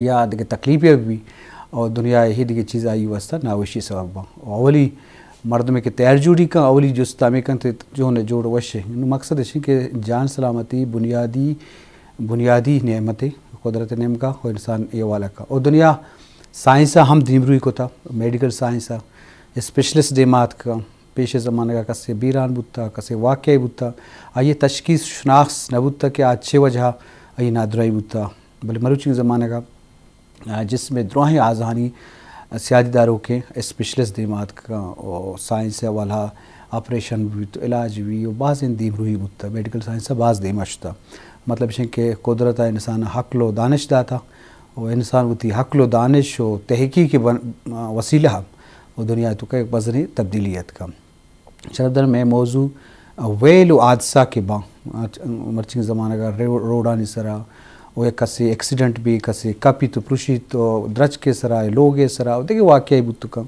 या दिगे तकलीफ़ें भी और दुनिया यही दिगे चीज़ आई वस्ता नावशी सबब अवली मर्द में के तैरजूरी का अवली जुस्तामे का जो ने जोड़ वशे मकसद है कि जान सलामती बुनियादी नेमतें कुदरत नेम का और इंसान ये वाला का और दुनिया साइंस हम दीमरुई को था मेडिकल साइंस स्पेशलिस्ट देमात का पेश ज़माने का कसे बीरान बुत्ता कसे वाक़ई बुत्ता आइए तशखीस शनाख्स न बुत्ता के अच्छे वजह आई नादराई बुत्ता बल्कि मरुची ज़माने का जिसमें द्रोह आज़ानी सियादारों के स्पेशलिस्ट देमात का और साइंस वाला ऑपरेशन भी तो इलाज भी और बाज़ दीम रूही बुत्ता मेडिकल साइंस बाज़ देमशता मतलब कि कुदरत इंसान हक़लो दानिश दाता और इंसान उती हक़लो दानिश और तहक़ीक़ के वसीला और दुनिया तो कई बज़री तब्दीलियत का शरदर में मौजू वेल हादसा के बा मर्चिंग ज़माना का रोडानी सरा वो कसे एक्सीडेंट भी कसे कापी तो पुरुषी तो द्रज के सरा लोग सरा देखिए वाक़ई बुत का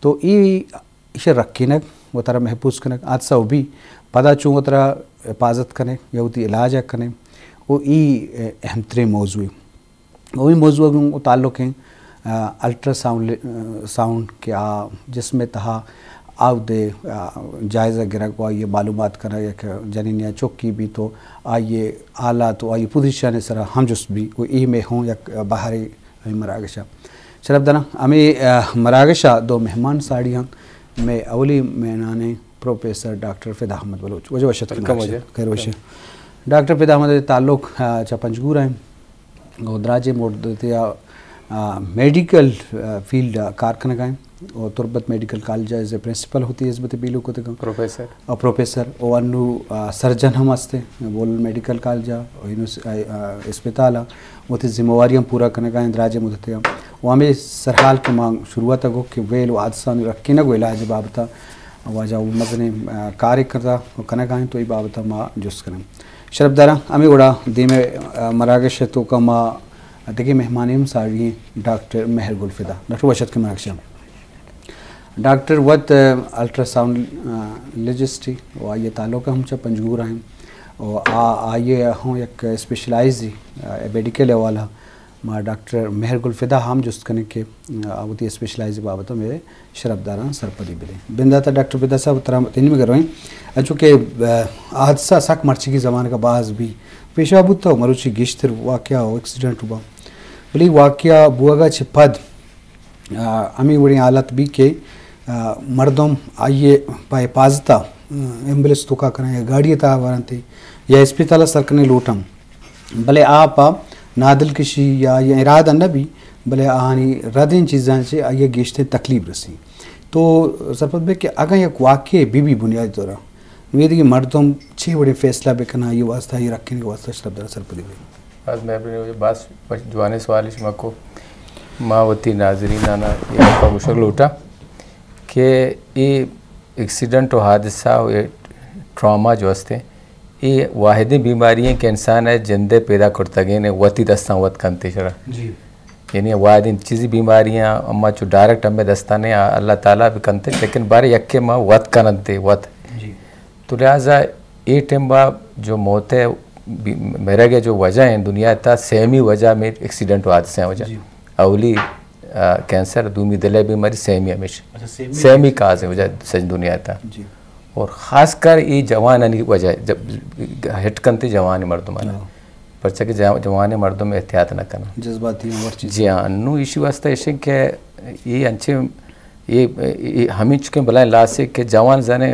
तो ये इसे रखे न वो तरह महफूज कनक हादसा भी पता चूँ वो तरह हिफाजत करें या उती इलाज करें वो ई अहम तरीन मौजू है वो भी मौजू ताल्लुक़ हैं अल्ट्रासाउंड के जिसमें तहा आव दे जायज़ा गिरक को आइए मालूमात करा या जनीन या चौकी भी तो आइए आला तो आइए पोजीशन सर हम जुस भी वो ई में हों या बाहरी मरागशा शरफ दना हमें मरागशा दो मेहमान साड़ियाँ में अवली मैंने professor doctor Fida Ahmad Bloch वजह वशत खैर वश डॉक्टर फ़िदा अहमद ताल्लुक़ पंजगूर हैं गोदराज मोड़या मेडिकल फील्ड कारखाना का और Turbat medical college as a principal होती है इसबत पीलू को प्रोफेसर और अनु सर्जन हम हंसते बोल मेडिकल कॉलेज और अस्पताल वो जिम्मेवारियाँ पूरा करने का इंदराज मुदत वो हमें सरहाल के मांग शुरुआत गो कि वेल हादसा रखे न गो इलाज बाबता वाजा मजने कार्यकर्ता कने का तो ये बाबता माँ जुस करें शरफदारा हमें उड़ा दीमे मरागश तो का माँ देखिए मेहमान साड़ी डॉक्टर मेहर गुलफिदा डॉक्टर वशत के मरागशा डॉक्टर वत अल्ट्रासाउंड लिजिस्टी और ये ताल्लुक़ हम पंजगूर हैं और आइए हूँ एक स्पेशलाइज मेडिकल वाला माँ डॉक्टर मेहर गुलफिदा हम जुस्त करने के आवती स्पेशलाइज बाबत मेरे शरफदारा सरपदी बिले बिंदा था डॉक्टर फिदा साहब तरह तीन में करवाएं चूँकि हादसा सक मर्ची की ज़माने का बाज भी पेशा बुता मरुची गिश्तर वाक़या हो एक्सीडेंट हुआ बोली वाक़या बुआगा छिपद अमी बड़ी हालत भी के मर्दम आइए हिफाजता एम्बुलेंस तो का करें या गाड़ी था वारंती या अस्पताल सरकने लूटम भले आप नादिल किशी या इरादा न भी भले आनी रदिन चीज़ां से आइए गिश्ते तकलीफ रसी तो सरपत में कि अगर एक वाक़े भी बुनियादी तौर वे देखिए मर्दम छः बड़े फैसला बेकना ये वास्ता ये रखने के वास्ता शब्द सरपदी बस मैं अपने बस जवाने सवाल मको मावती नाजरीन नाना या मुशक लूटा कि ये एक्सीडेंट और हादसा और ये ट्रामा जो हस्ते ये वाहिदी बीमारी है कि इंसान है जिंदे पैदा करता गए ने वती दस्ता वत कंते शरा यानी वाहिदी चीज़ी बीमारियाँ अम्मा जो डायरेक्ट हमें दस्ताने अल्लाह ताला भी कंते लेकिन बारे यक्के माँ वत कनते वत तो लिहाजा ये टाइम बा जो मौत है मेरा के जो वजह है दुनिया था सेमी वजह में एक्सीडेंट हादसे वजह अवली कैंसर दूमी दिल बीमारी सेमी हमेशा सेमी काज है वजह सच दुनिया था और ख़ासकर ये जवान की वजह जब हिटकनते जवान मर्दों पर्चा के जवान मर्दों में एहतियात न करना जज्बाती जी हाँ नु इशू वास्ते ऐसे कि ये अच्छे ये हमें चुके बुलाए लासे के जवान जाने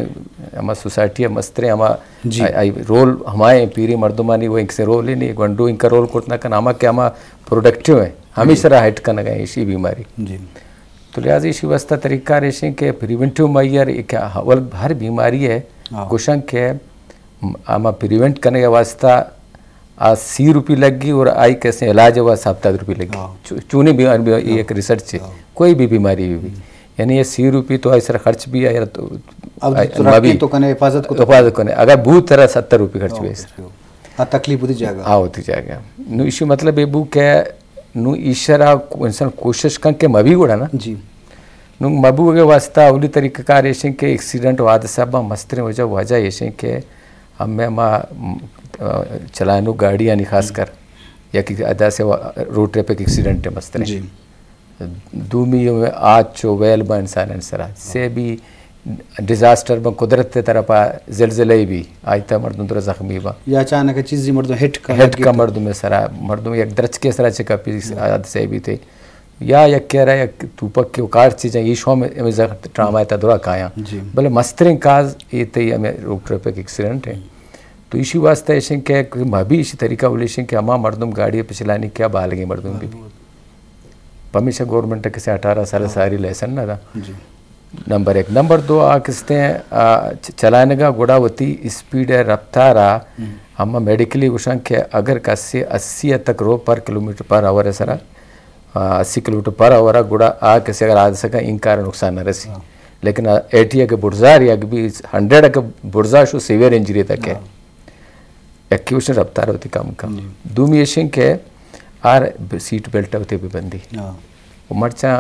हमारा सोसाइटी मस्तरे हमारा रोल हमारे पीरी मर्दमानी वो इनसे रोल ही नहीं गंडू इनका रोल करना करना हमारा क्या हमारा प्रोडक्टिव है हमेशा हाइट करना गए इसी बीमारी तो लिहाजा इसी वास्ता तरीका रेशे के प्रिवेंटिव मैयर एक हवल हर बीमारी है कुशन के हमारा प्रिवेंट करने के वास्ता आज 80 रुपये लगी और आई कैसे इलाज हुआ 70 रुपये लगी चूनी बीमारी एक रिसर्च है कोई भी बीमारी भी यानी ये 80 रुपये तो ऐसा खर्च भी है तो तो कने हिफाजत को करने अगर बहुत तरह 70 रुपये खर्च हुए तकलीफ होती जाएगा होती जाएगा नु इशू मतलब ये बुक है नु ईश्वरा इंसान कोशिश कर के मबी गुड़ा ना जी नु मबू के वास्ता अवली तरीका कार ऐसे के एक्सीडेंट हादसा बा मस्तरे वजह ऐसे के हमें माँ चलानू गाड़ी यानी खास कर या कि अदा से रोड ट्रिप एक्सीडेंट है मस्त जी दूमी में आज चो वेल बा इंसान सरा से भी डिजास्टर में कुदरत के तरफ ज़िलज़िले भी आयता मर्दों तरह जख्मी बा या अचानक चीज़ मर्दों हिट का मर्दों में सरा मर्दों एक दर्ज के सरा चका पी आद से भी थे या कह रहा है तूपक के उकार चीज़ें ये शो में ड्रामा है दुरा काया भले मस्तरिंग काज ये थे हमें रोड ट्रैफिक एक्सीडेंट है तो इसी वास्ते ऐसे क्या भी इसी तरीका बोले कि हमारा मर्दों गाड़ी पे चलानी क्या बाल गई मर्दों भी हमेशा गवर्नमेंट के से 18 साल सारी लाइसेंस ना था नंबर 1 नंबर 2 किसते चलाने का गुड़ावती स्पीड है रफ्तार हम मेडिकली उषा के अगर कस्से 80 तक रो पर किलोमीटर पर आवर है सरा 80 किलोमीटर पर आवर गुड़ा किसी अगर आ सका इन कारण नुकसान न रसी लेकिन 80 के बुर्जार या भी 100 के बुर्जा शो सीवियर इंजरी तक है एक्यूशन रफ्तार होती कम दूमी एशिंग के आर सीट बेल्ट होती भी बंदी मर्चा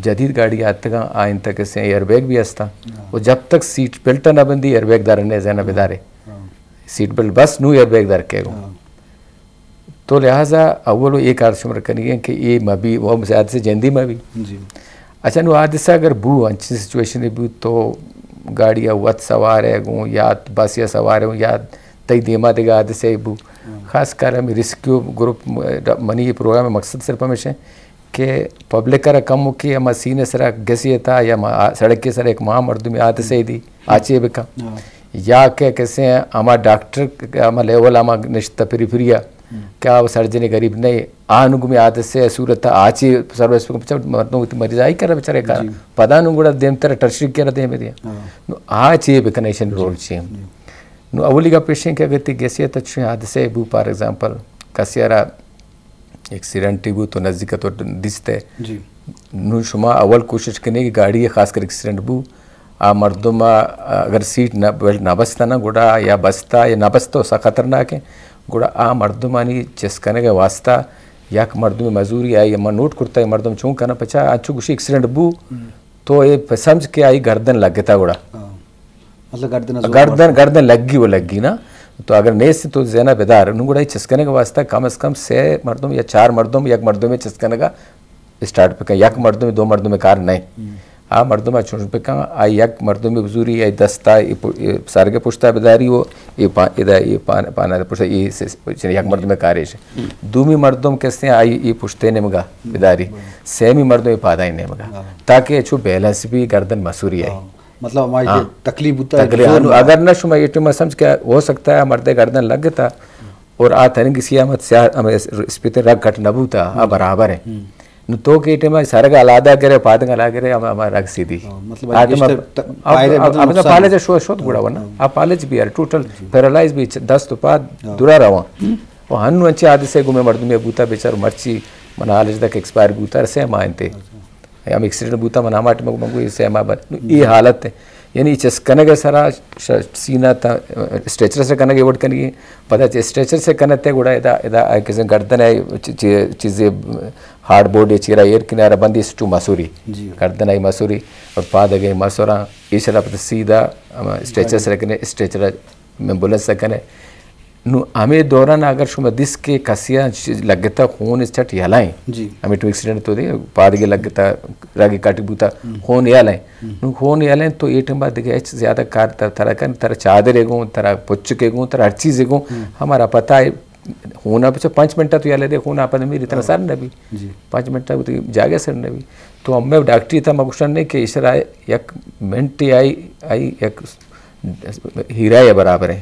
जदीद गाड़ी आते का आइन तक से एयरबैग भी हंसता वो जब तक सीट बेल्ट ना बंदी एयरबैग दार ने जैना बेदारे सीट बेल्ट बस नू एयरबैग दार के तो लिहाजा अव्वल एक आर्शुमर करिए कि ये मबी वो ज़्यादा से जंदी मबी अच्छा नु हादसा अगर बू अच्छी सिचुएशन बू तो गाड़ियाँ वत सवार है गूँ या बस या सवार है या तई धीमा देगा हादसे बू खास कर हम रेस्क्यू ग्रुप मनी प्रोग्राम में मकसद सिर्फ हमेशा कि पब्लिक का कम मुख्य हम सीने सर गसी था या सड़क के सर एक माँ मर्द में आते से दी आचे बेका या क्या कैसे हमारा डॉक्टर हमारा लेवल हमारा निश्चित पेरीफेरिया क्या वो सर्जरी गरीब नहीं आनुगु में आते से सूरत आची सर्विस मर्दों मरीज आई कर बेचारे का पदानु गुड़ा देम तरह टर्शरी क्या रहते हैं मेरी आचे बेका नेशन रोल चाहिए नु अवलिगा पेशेंट क्या कहती गैसियत अच्छे हादसे बू फॉर एग्जांपल कसियारा एक्सीडेंट बू तो नज़दीक तो दिसते नु शुमा अवल कोशिश करने की गाड़ी है खासकर एक्सीडेंट बू आ मर्दों में अगर सीट न बेल्ट ना बसता ना गुड़ा या बसता या ना बसता सा खतरनाक है गुड़ा आ मर्दों मानी चस्कने के वास्ता या मर्दों में मजूरी आई या नोट करता है मर्दों चूँ करना पचा अच्छु कुछ एक्सीडेंट बू तो ये समझ के आई गर्दन लग गया गुड़ा मतलब गर्दन लगी ना तो अगर नहीं से तो ज़ैना बेदार उन्होंने चस्कने का वास्ता कम से कम 6 मर्दों या 4 मर्दों में 1 मर्दों में चस्कने का स्टार्ट पे का 1 मर्दों में 2 मर्दों में कार नहीं आ मर्दों में छोड़ पे का आई 1 मर्दों में बुजुरी आई दस्ता सारे के पुश्ता बेदारी वो ये पाना पुश्ता ये 1 मर्दों में कारेश दूमी मर्दों में कैसे आई ये पुश्ते ने मगा बेदारी सेमी मर्दों में पादा ही नहीं मगा ताकि अच्छु बैलेंस भी गर्दन मसूरी आई मतलब हमारी तकलीफ होता है अगर न शुमा ये टूमा समझ क्या हो सकता है मर्दे गर्दन लग गया और आ थन किसी आमत से इस पे रग कट नबूता आ बराबर है नु तो के टेमा सारे का अलादा करे पाद का ला करे हमारा रग सीधी मतलब अब पाले जो शोत गुड़ा वना आ पाले भी यार टोटल पैरालाइज भी 10 तो पाद दुरा रवा वो हन्नु अच्छे आदि से गुमे मर्द में बूता बेचार मर्ची मना आलज तक एक्सपायर बूता से मानते हम एक्सीडेंट बूता मना माट में मंगू ये सेमा बन ये हालत है यानी चस्कने के सारा सीना था स्ट्रेचर से करने के वोट करनी पता चले स्ट्रेचर से करने ते गुड़ा इधर इधर किसी गर्दन है चीज़ें हार्ड बोर्ड या चीरा एयर किनारा बंदी टू मसूरी गर्दन आई मसूरी और पाद गई मसूरा इस तरह सीधा स्ट्रेचर से रखने स्ट्रेचर में बुलंद से करने नु हमें दौरान अगर शुमा दिस के कसिया लगता खून स्टार्ट हलाएं हमें टू एक्सीडेंट तो दे पाद के लगता रागी काटी बूता खून हलाएं नु खून हलाएं तो ये टाइम बाद देखे ज़्यादा कार तरह कर तरह चादर एगो तरह पुच्छ के गो तरह हर चीज़ एगो हमारा पता है खून पीछे 5 मिनट तो याले दे खून आप मेरी इतना सर नबी 5 मिनट तो जागे सर नबी तो हमें डॉक्टरी था मकुशन ने कि इस एक मिनट आई एक हीरा है बराबर है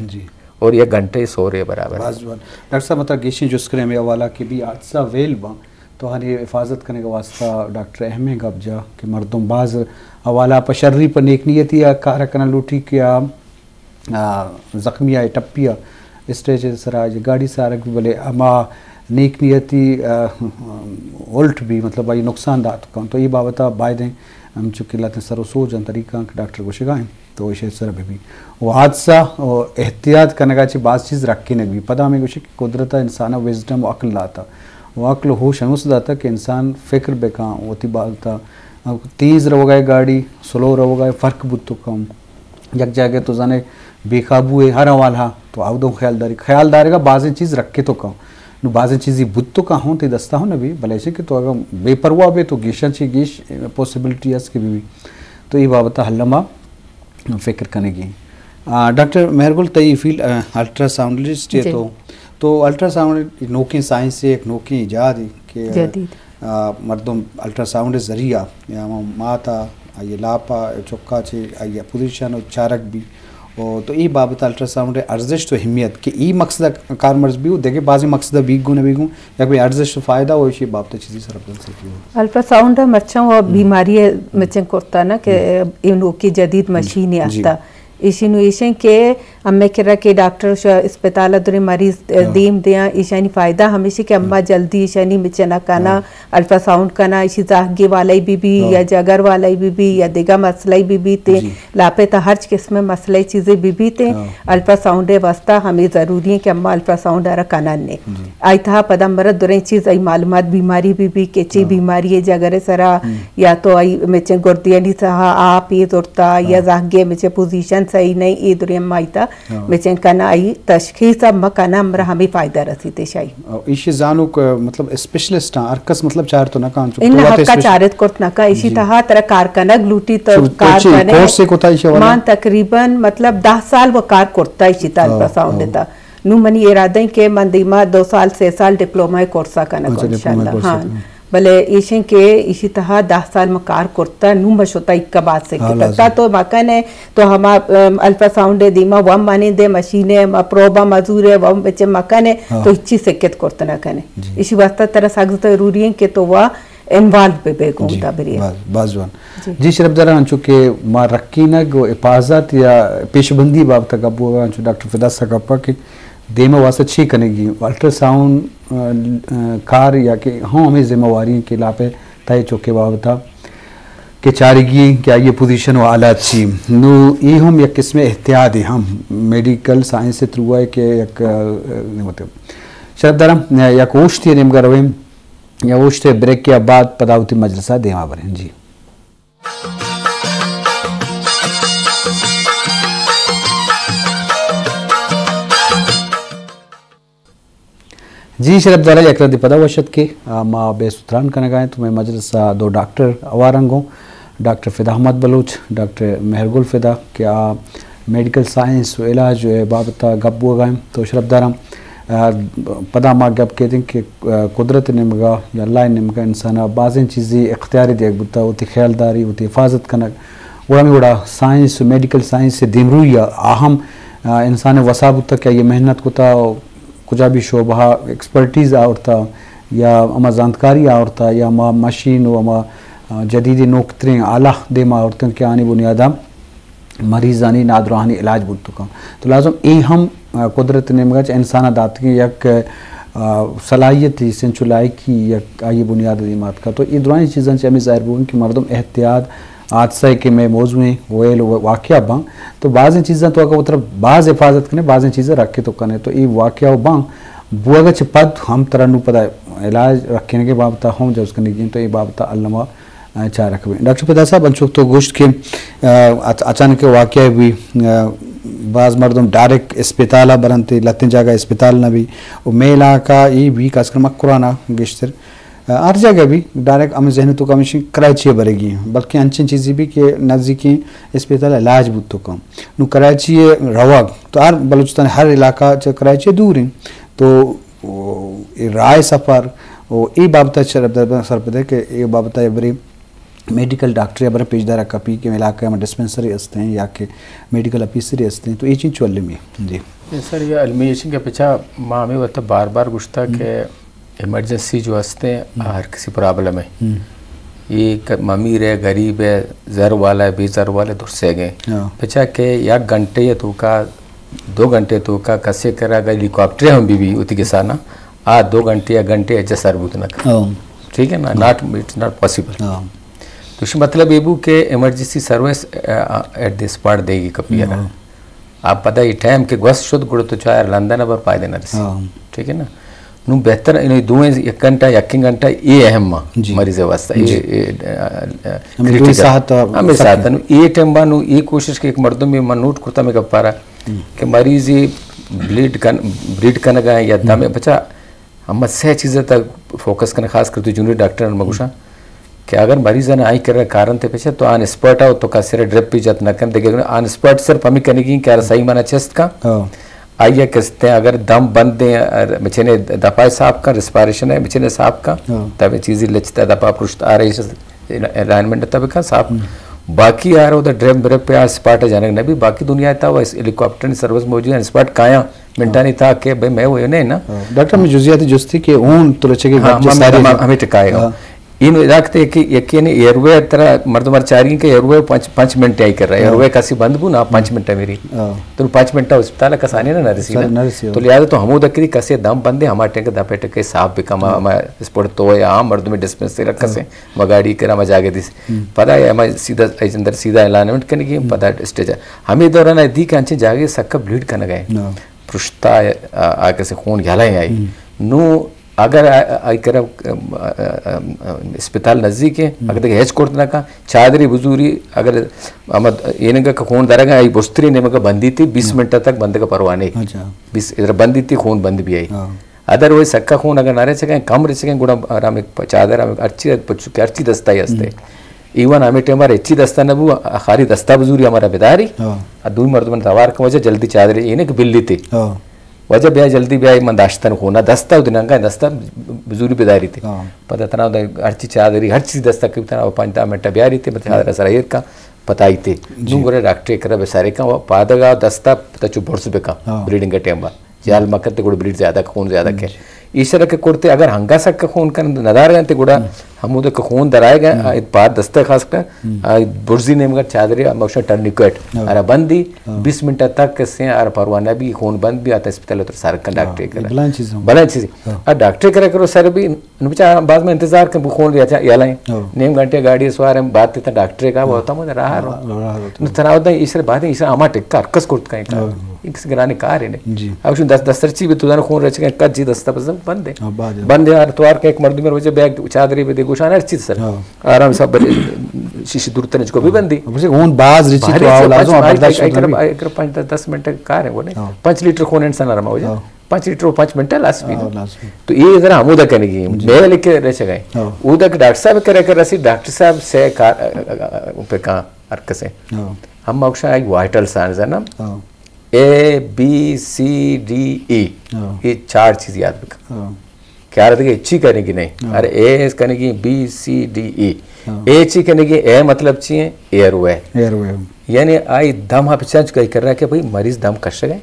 और 1 घंटे सो रहे बराबर डॉक्टर साहब मतलब गेशी जो स्क्रे में वाला कि भी हादसा वेल बा तो हर ये हिफाजत करने का वास्ता डॉक्टर अहमे गबजा कि मर्दों बाज हवाला पर शर्री पर नेक नियती या कारकना लूटी क्या जख्मिया टप्पिया स्टेज सराज गाड़ी सारक भी बोले अमा नेक नियती उल्ट भी मतलब भाई नुकसान दात का तो ये बाबता बायदें हम चुके लाते सरो सोच तरीका डॉक्टर को शिकाएं तो इसे सर भी वो हादसा और एहतियात करने का बात चीज़ रखे न भी पता हमें कुछ कुदरत इंसान विजडम अक्ल लाता वो अक्ल होश अनुस दाता कि इंसान फिक्र बेका होती बालता तेज़ रहो गए गाड़ी स्लो रहो गए फ़र्क बुत तो कम यक जाके तो जाने बेकाबू है हर वाला तो आओ दो ख्यालदारी का बाज़ चीज़ रखे तो कम नु बाज़ चीज़ी बुत तो का हों ते दस्ता हो ना भी भले से कि तो अगर बेपरवाह बे तो गिशन ची गिश पॉसिबिलिटी है इसकी भी तो ये बाबत हल्लमा फिक्र करेगी। डॉक्टर मेहरगुल तई फील्ड अल्ट्रासाउंडलिस्ट है तो अल्ट्रासाउंड नोकी साइंस से एक नोकी इजाद के मर्दम अल्ट्रासाउंड जरिया या माता ये लापा चौका छे ये पोजीशन और चारक भी और तो ये बाबत अल्ट्रासाउंड अर्जिश तो हिम्मत कि ई मकसद कार मर्ज भी देखे बाजी मकसद बीगू न बीगू या कोई अर्जिश तो फायदा हो इसी बाबत चीज़ी सरपंच से की अल्ट्रासाउंड मच्छों और बीमारी मच्छन करता ना कि इन की जदीद मशीन आता इशिनु इशन के अम्मे किरा के डॉक्टर अस्पताल दुरे मरीज दीम दिया इशानी फायदा हमेशा के अम्मा जल्दी इशानी मिचना काना अल्ट्रासाउंड काना इसी जागे वाला बीबी या जगर वाला बीबी या दिगा मसला बीबी ते लापे ता हर किस्म मसला चीजें बीबी ते अल्ट्रासाउंड वास्ता हमें जरूरी है कि अम्मा अल्ट्रासाउंड आरा काना ने आई था पदम्बर दुरे चीज आई मालूमात बीमारी बीबी केची बीमारी है जगरे सरा या तो आई मिचे गुर्दियानी सहा आप ये जोड़ता या जागे मिचे पोजीशन सही नहीं ये दुरे माइता मिचन कना आई तशखीस अब मकाना हमरा हमें फायदा रसीते शाही इशी जानो मतलब स्पेशलिस्ट आरकस मतलब चार तो ना काम इन हक्का चारत कोट ना का इसी तहा तरह कारखाना ग्लूटी तो कारखाने कोर्स से कोता इशी मान तकरीबन मतलब 10 साल वो कार कोरता इसी ताल साउंड देता नु मनी इरादे के मंदीमा 2 साल 6 साल डिप्लोमा कोर्सा कना इंशाल्लाह हां भले इशन के इसी तरह 10 साल में कार करता नु मशोता इक्का बात से करता तो मकान है तो हम अल्ट्रासाउंड दीमा वम माने दे मशीने प्रोबा मजूर है वम बच्चे मकान है तो इच्छी सेकत करता ना कने इसी वास्ता तरह सख्त जरूरी है कि तो वह इन्वॉल्व पे बेगुमता बरी बाजवान जी शरफ जरा चूंकि मा रकीना गो हिफाजत या पेशबंदी बाबत का बुआ डॉक्टर फिदा सकप्पा की देमा वास्ते छी कनेगी अल्ट्रासाउंड कार या कि हाँ हमें जिम्मेवारी के लापे तय चौके बाबता के चारेगी क्या ये पोजीशन व आला अच्छी नो ये हम या किस्म एहतियात हम मेडिकल साइंस से थ्रू है कि एक मतलब शरफ दरम या कोश्त ये निमगर रवें या कोश्त ब्रेक के बाद पदावती मजलसा देवा बरें जी जी शरफ दरा यकरदी पदा वशत के माँ बेसुतरान करने गए तो मैं मजलसा 2 डॉक्टर अवारंगों डॉक्टर फिदा अहमद बलूच डॉक्टर मेहरगुल फिदा क्या मेडिकल साइंस व इलाज जो है बाबता गप हुआ गए तो शरफ दरा पदा माँ गप कहते हैं कि कुदरत निमगा या अल्लाह निमगा इंसान बाज़ चीज़ें इख्तियारी देख बुता होती ख्यालदारी होती हिफाजत करना बड़ा में बड़ा साइंस मेडिकल साइंस से दिमरू या अहम इंसान वसाबुता क्या ये मेहनत कोता कुजा भी शोबा एक्सपर्टीज़ आवरता या अमा जानकारी आवरता या अमा मशीन व अमा जदीदी नोकतरें आला दे मा आवरतन के आनी बुनियादा मरीज़ानी नादरानी इलाज बुत का तो लाजम ए हम कुदरत ने मगज इंसान दात की एक सलाहियत सिंचुलाई की एक आई बुनियाद दिमाग का तो ये दुरानी चीज़ें से हमें ज़ाहिर हुआ कि मर्दम एहतियात हादसा के में मौजूद वेल वाक़या बां तो बाज़ चीज़ें तो अगर तरफ बाज़ हिफाजत करें बाज़ चीज़ें रखे तो करें तो ये वाक़या बां बुआगच पद हम तरह नु पता इलाज रखने के बाबता हम जब उसका नहीं तो ये बाबता अल्लामा चाह रखे डॉक्टर पिता साहब अंशुक तो गोश्त के अचानक वाक़या भी बाज़ मर्दम डायरेक्ट अस्पताल बरनते लतें जगह अस्पताल न भी और मेला का ये भी खासकर मकुराना गेश्तर हर जगह भी डायरेक्ट अम जहन तो कमीशन कराची बरेगी बल्कि अनचन चीज़ें भी कि नज़दीकी अस्पताल इलाज बुत तो कम नु कराची रवाग तो हर बलूचिस्तान हर इलाका जो कराची दूर है तो राय सफ़र और ये बाबत सरपद है कि ये बाबत बड़ी मेडिकल डॉक्टर या बड़े पेशदार कपी के इलाके में डिस्पेंसरी हंसते हैं या कि मेडिकल ऑफिसरी हंसते हैं तो ये चीज़ चल में जी सर ये अलमिएशन के पीछा माँ में वह बार बार गुस्ता के इमरजेंसी जो हंसते हैं हर किसी प्रॉब्लम है ये अमीर है गरीब है ज़र वाला है बेज़र वाले दूर से गए पीछा के 1 घंटे या तो का 2 घंटे तो का कसे करा गए हेलीकॉप्टर हम भी उती के साना 2 घंटे या घंटे एज सरबूत न ठीक है ना नॉट इट्स नॉट पॉसिबल तो इसका मतलब ये बू के emergency service at this spot देगी कभी आप पता ही टाइम के गस शुद्ध गुड़ तो चाहे लंदन अब पायदे न ठीक है ना नु बेहतर इन 1 घंटा 1 घंटा ये अहम मरीज वास्ता ये हमें साथ ये टाइम बानु ये कोशिश के एक मर्दों में मन नोट करता में कपारा कि मरीज ब्रीड करने गए या दमे बचा हम से चीज़ें तक फोकस करना खास करते जूनियर डॉक्टर मगुशा कि अगर मरीज ने आई कर कारण थे पीछे तो आन स्पॉट आओ तो का सिर ड्रिप भी जत न कर देखे आन स्पॉट सिर्फ हमें करने की क्या सही माना चेस्ट का आइए किसते हैं अगर दम बंद दें मिचने दफा साहब का रिस्पायरेशन है मिचने साहब का तब चीज़ें लचता दफा पुरुष आ रही अलाइनमेंट तब का साहब बाकी आ रहा उधर ड्रिप ब्रिप पे स्पॉट जाने न भी बाकी दुनिया था वो हेलीकॉप्टर सर्विस मौजूद है स्पॉट काया मिनटा नहीं था कि भाई मैं वो नहीं ना डॉक्टर में जुजियाती जुस्ती के ऊन तो रचे के हमें टिकाएगा इन रखते कि यकीन एयरवे तरह मर्द चारी के एयरवे 5 मिनट आई कर रहा है एयरवे कासी बंद बू ना 5 मिनट मेरी तो 5 मिनट अस्पताल कसाने ना नरसी तो लिहाजा तो हमू दकरी कसे दम बंदे हमारे टेक दपे टेके साफ बिकम हमारे स्पोर्ट तो या आम मर्द में डिस्पेंसरी रख से मगाड़ी करा मजा आगे दिस पता है हमारे सीधा अंदर सीधा अलाइनमेंट करने की पता स्टेज हमें दौरान दी कांचे जागे सक्का ब्लीड करने गए पृष्ठा आगे से खून घाला आई नू अगर आई कर अस्पताल नज़दीक है अगर हेच कोर्तना का चादरी बुजूरी अगर ये का खून दरगा आई बुस्तरी ने मगर बंदी थी 20 मिनट तक बंद का परवाने 20 इधर बंदी थी खून बंद भी आई अदरवाइज सक्का खून अगर ना रह सकें कम रह सकें गुड़ा आराम एक चादर अर्ची दस्ता ही हंसते इवन हमें टेमर अच्छी दस्ता नबू खाली दस्ता बुजूरी हमारा बेदारी दूर मर्द दवार का वजह जल्दी चादर ये बिल्ली थी वजह ब्याह जल्दी ब्याह मंदाश्तन होना दस्ता दिनांका दस्ता बुजुर्ग बेदारी थी पता तना हरची चादरी हर चीज दस्ता की तना 5 मिनट ब्यारी थे मतलब सर का पता ही थे दूर डॉक्टर कर बेसारे का पादगा दस्ता तचु बोर्स बेका ब्रीडिंग का टाइम जाल मकते गुड़ ब्रीड ज्यादा खून ज्यादा के ईश्वर के कोरते अगर हंगा सक का खून का नदार गए गुड़ा हम उधर खून दराए गए बात दस्ते खास कर बुर्जी नेम का चादरी अमोशन टर्निकेट अरे बंदी 20 मिनट तक से अरे परवाना भी खून बंद भी आता अस्पताल तो सार का डॉक्टर करे भला चीज और डॉक्टर करे करो सर भी बेचारा बाद में इंतजार कर खून लिया या लाए नेम घंटे गाड़ी सवार हम बात था डॉक्टर का होता मुझे रहा तना होता ईश्वर बात ईश्वर आमा टिक्का अर्कस कोर्ट का एक ग्रानी कार है अब 10 सर्ची भी तुझा खून रच कद जी दस्ता बंद है बंद यार तोर के एक मर्द में वजह बैग चादरी पे देखो शान चीज सर आराम सब शीशी दूर तने को भी बंदी खून बाज रिची तो आओ लाजो बर्दाश्त एक 5-10 मिनट कार है वो नहीं 5 लीटर खून इंसान आराम हो जाए 5 लीटर 5 मिनट लास्ट में तो ये जरा हम उधर करने की मैं लेके रह गए उधर डॉक्टर साहब करे कर रसी डॉक्टर साहब से पे कहां अर्क से हम अक्सर एक वाइटल साइंस है ना ABCDE ये 4 चीज याद रखा क्या रहता है अच्छी करने की नहीं अरे ए करने की BCDE अच्छी करने की ए मतलब चाहिए एयरवे यानी आई दम आप चर्च कहीं कर रहा है कि भाई मरीज दम कर सके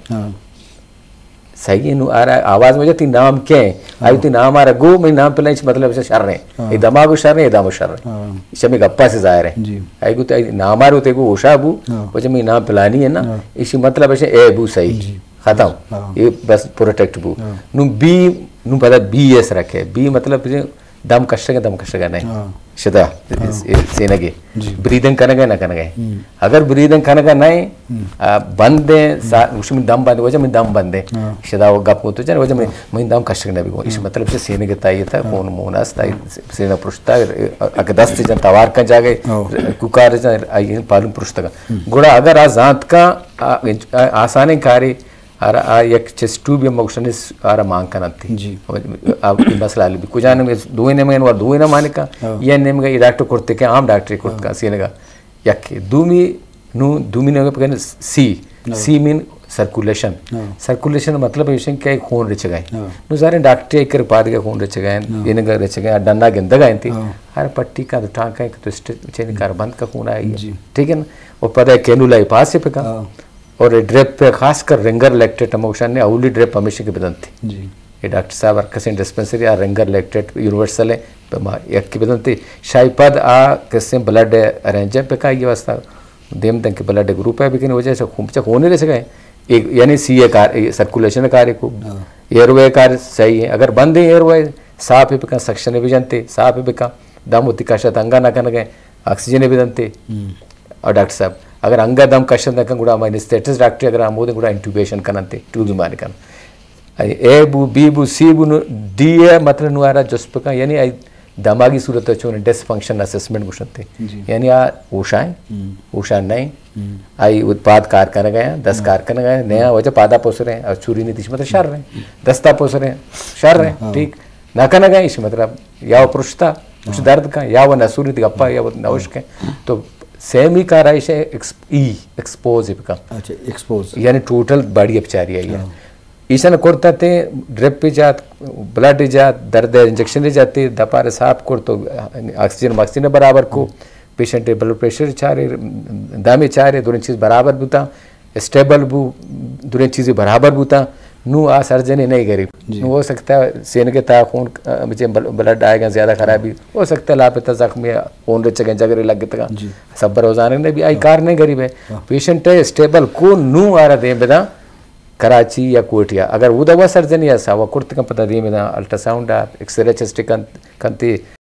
सही है आ रहा है आवाज में जाती नाम क्या है आई तो नाम आ रहा गो मैं नाम पे मतलब शर रहे ये दमागो शर रहे दामो शर रहे इसमें गप्पा से जाहिर है आई को नाम आ रहे होते को ओशाबू वो जब मैं नाम पिलानी है ना इसी मतलब ऐसे ए बू सही खत्म ये बस प्रोटेक्ट बू नु बी नु पता BS रखे बी मतलब दम कष्ट नहीं शदा सेनगे ब्रीदिंग करने ना करने अगर ब्रीदिंग करने नहीं बंद है उसमें दम बंद वजह में दम बंद है शदा वो गप को तो जाने वजह में दम कष्ट करने भी इस मतलब से सेनगे ताई था फोन मोनास ताई सेना पृष्ठा अगर 10 जन तवार का जागे कुकार आई पालू पृष्ठ का गोड़ा अगर आजाद का आसानी कार्य एक चेस्ट ट्यूब या मोक्शनिस आरा मांग का नती जी अब मसला भी कुछ आने में दुए ने में और दुए ना माने का ये ने में डॉक्टर करते के आम डॉक्टर करते का सीने का यक दूमी ने पे सी मीन सर्कुलेशन मतलब ये क्या खून रच गए नो सारे डॉक्टर एक पाद के खून रच गए ये ने रच गए डंडा गंदा गए थी अरे पट्टी का तो टांका एक तो चेन कार बंद का खून आई ठीक है ना और पता है कैनुला पास पे का और ड्रिप पे खासकर रिंगर लैक्टेट अमोशन ने अवली ड्रिप हमेशा की बदन थी जी ये डॉक्टर साहब अर्कसेंट डिस्पेंसरी आ रिंगर लैक्टेट यूनिवर्सल है एक की बदन थी शायद आ किससे ब्लड अरेंजर पे का ये वास्ता देम तक के ब्लड ग्रुप है लेकिन वजह से खून होने रह सके एक यानी सीए कार्य सर्कुलेशन कार्य को एयरवे कार्य सही है अगर बंद है एयरवे साफ है सक्शन भी जानते साफ है दम होती कशत अंगा ना करने गए ऑक्सीजन भी जानते और डॉक्टर साहब अगर अंगा दम कष्ट गुड़ा मैं स्टेटस डॉक्टर अगर हम गुड़ा इंट्यूबेशन करते ट्यूब माने कर ए बू बी बू सी बू डी ए मतलब नुआरा जस्प का यानी दमागी सूरत अच्छो डिसफंक्शन असेसमेंट गुशनते यानी आ ऊषाएं ऊषा नहीं आई उत्पाद कार कर गए 10 कार कर गए नया वजह पादा पोस रहे हैं और चूरी नीति मतलब शर रहे हैं दस्ता पोस रहे हैं शर रहे हैं ठीक ना करना गए इस मतलब या वो पुरुषता उस दर्द का या वो नसूरी गप्पा या वो नौश के तो सेमी का राइश है एक्सपोज का अच्छा एक्सपोज यानी टोटल बॉडी अपचारी है ईशान करता थे ड्रिप पे जात ब्लड जात दर्द इंजेक्शन जाते दपार साफ कर तो ऑक्सीजन बराबर को पेशेंट ब्लड प्रेशर चारे दामे चारे दोनों चीज़ बराबर बुता स्टेबल बू दोनों चीज़ें बराबर बुता नू आ सर्जरी नहीं करी हो सकता है सेन के ता खून मुझे ब्लड आएगा ज़्यादा खराबी हो सकता है लापता जख्म खून रचे जगह लग तक सब रोजाना ने भी आई कार नहीं करी है पेशेंट स्टेबल को नू आ रहा दे बेदा कराची या कोटिया अगर वो दवा सर्जन या सा वो कुर्त का पता दी में अल्ट्रासाउंड एक्सरे चेस्ट कंती